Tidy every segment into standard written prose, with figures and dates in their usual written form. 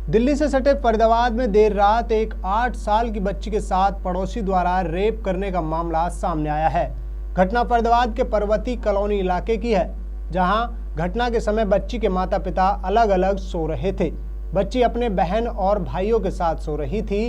दिल्ली से सटे फरीदाबाद में देर रात एक 8 साल की बच्ची के साथ पड़ोसी द्वारा रेप करने का मामला सामने आया है। घटना फरीदाबाद के पर्वती कॉलोनी इलाके की है, जहां घटना के समय बच्ची के माता पिता अलग अलग सो रहे थे। बच्ची अपने बहन और भाइयों के साथ सो रही थी।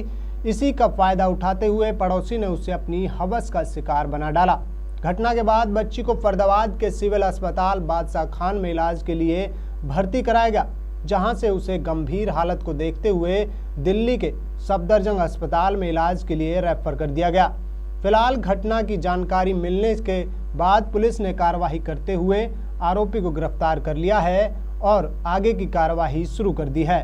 इसी का फायदा उठाते हुए पड़ोसी ने उसे अपनी हवस का शिकार बना डाला। घटना के बाद बच्ची को फरीदाबाद के सिविल अस्पताल बादशाह खान में इलाज के लिए भर्ती कराया गया, जहां से उसे गंभीर हालत को देखते हुए दिल्ली के सफदरजंग अस्पताल में इलाज के लिए रेफर कर दिया गया। फिलहाल घटना की जानकारी मिलने के बाद पुलिस ने कार्रवाई करते हुए आरोपी को गिरफ्तार कर लिया है और आगे की कार्रवाई शुरू कर दी है।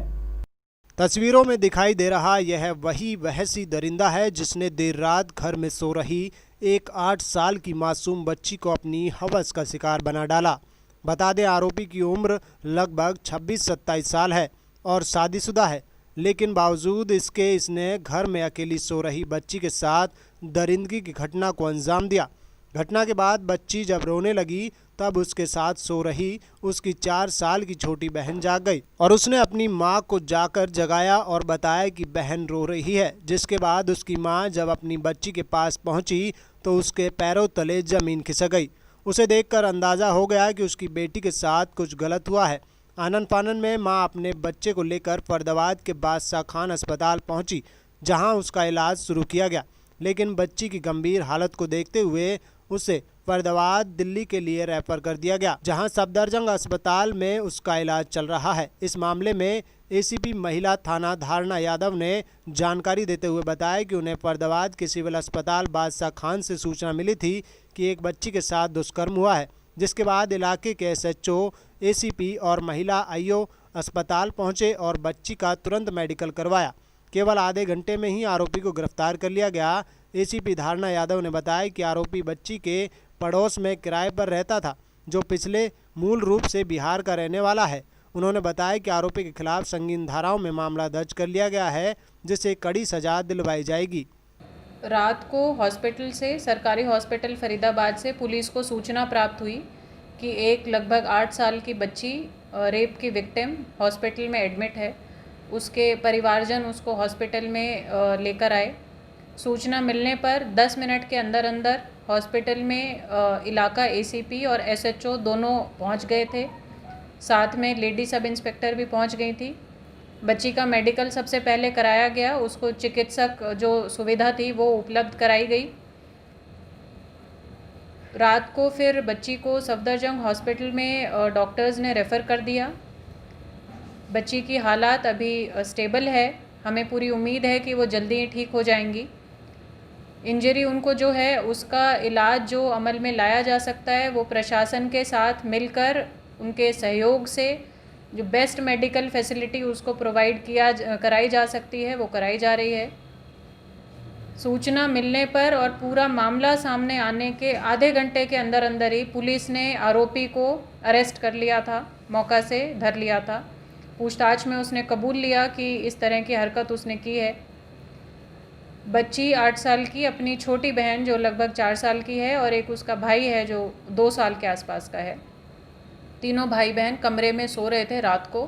तस्वीरों में दिखाई दे रहा यह वही वहशी दरिंदा है जिसने देर रात घर में सो रही एक 8 साल की मासूम बच्ची को अपनी हवस का शिकार बना डाला। बता दें, आरोपी की उम्र लगभग 26-27 साल है और शादीशुदा है, लेकिन बावजूद इसके इसने घर में अकेली सो रही बच्ची के साथ दरिंदगी की घटना को अंजाम दिया। घटना के बाद बच्ची जब रोने लगी तब उसके साथ सो रही उसकी 4 साल की छोटी बहन जाग गई और उसने अपनी मां को जाकर जगाया और बताया कि बहन रो रही है। जिसके बाद उसकी मां जब अपनी बच्ची के पास पहुंची तो उसके पैरों तले जमीन खिसक गई। उसे देखकर अंदाज़ा हो गया कि उसकी बेटी के साथ कुछ गलत हुआ है। आनन फानन में मां अपने बच्चे को लेकर फरीदाबाद के बादशाह खान अस्पताल पहुंची, जहां उसका इलाज शुरू किया गया, लेकिन बच्ची की गंभीर हालत को देखते हुए उसे फरीदाबाद दिल्ली के लिए रेफर कर दिया गया, जहां सफदरजंग अस्पताल में उसका इलाज चल रहा है। इस मामले में एसीपी महिला थाना धारणा यादव ने जानकारी देते हुए बताया कि उन्हें फरीदाबाद के सिविल अस्पताल बादशाह खान से सूचना मिली थी कि एक बच्ची के साथ दुष्कर्म हुआ है, जिसके बाद इलाके के एसएचओ, एसीपी और महिला आईओ अस्पताल पहुंचे और बच्ची का तुरंत मेडिकल करवाया। केवल आधे घंटे में ही आरोपी को गिरफ्तार कर लिया गया। एसीपी धारणा यादव ने बताया कि आरोपी बच्ची के पड़ोस में किराए पर रहता था, जो पिछले मूल रूप से बिहार का रहने वाला है। उन्होंने बताया कि आरोपी के खिलाफ संगीन धाराओं में मामला दर्ज कर लिया गया है, जिसे कड़ी सजा दिलवाई जाएगी। रात को हॉस्पिटल से, सरकारी हॉस्पिटल फरीदाबाद से पुलिस को सूचना प्राप्त हुई कि एक लगभग 8 साल की बच्ची रेप की विक्टिम हॉस्पिटल में एडमिट है। उसके परिवारजन उसको हॉस्पिटल में लेकर आए। सूचना मिलने पर 10 मिनट के अंदर अंदर हॉस्पिटल में इलाका एसीपी और एसएचओ दोनों पहुंच गए थे। साथ में लेडी सब इंस्पेक्टर भी पहुंच गई थी। बच्ची का मेडिकल सबसे पहले कराया गया, उसको चिकित्सक जो सुविधा थी वो उपलब्ध कराई गई। रात को फिर बच्ची को सफदरजंग हॉस्पिटल में डॉक्टर्स ने रेफ़र कर दिया। बच्ची की हालत अभी स्टेबल है, हमें पूरी उम्मीद है कि वो जल्दी ही ठीक हो जाएंगी। इंजरी उनको जो है उसका इलाज जो अमल में लाया जा सकता है वो प्रशासन के साथ मिलकर उनके सहयोग से जो बेस्ट मेडिकल फैसिलिटी उसको प्रोवाइड कराई जा सकती है वो कराई जा रही है। सूचना मिलने पर और पूरा मामला सामने आने के आधे घंटे के अंदर अंदर ही पुलिस ने आरोपी को अरेस्ट कर लिया था, मौका से धर लिया था। पूछताछ में उसने कबूल लिया कि इस तरह की हरकत उसने की है। बच्ची 8 साल की अपनी छोटी बहन जो लगभग 4 साल की है और एक उसका भाई है जो 2 साल के आसपास का है। तीनों भाई बहन कमरे में सो रहे थे रात को।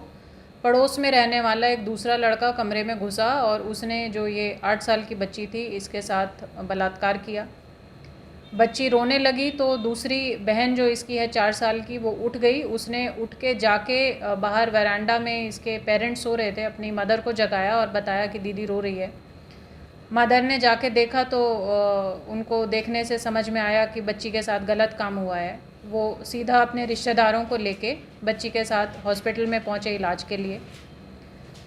पड़ोस में रहने वाला एक दूसरा लड़का कमरे में घुसा और उसने जो ये 8 साल की बच्ची थी इसके साथ बलात्कार किया। बच्ची रोने लगी तो दूसरी बहन जो इसकी है 4 साल की वो उठ गई। उसने उठ के जाके बाहर वरांडा में इसके पेरेंट्स सो रहे थे, अपनी मदर को जगाया और बताया कि दीदी रो रही है। मदर ने जाके देखा तो उनको देखने से समझ में आया कि बच्ची के साथ गलत काम हुआ है। वो सीधा अपने रिश्तेदारों को लेके बच्ची के साथ हॉस्पिटल में पहुंचे इलाज के लिए।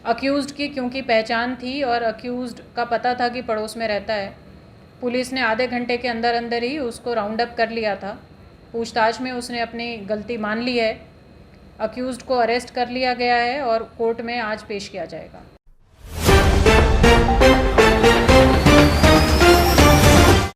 अक्यूज़्ड की क्योंकि पहचान थी और अक्यूज़्ड का पता था कि पड़ोस में रहता है, पुलिस ने आधे घंटे के अंदर अंदर ही उसको राउंड अप कर लिया था। पूछताछ में उसने अपनी गलती मान ली है। अक्यूज़्ड को अरेस्ट कर लिया गया है और कोर्ट में आज पेश किया जाएगा।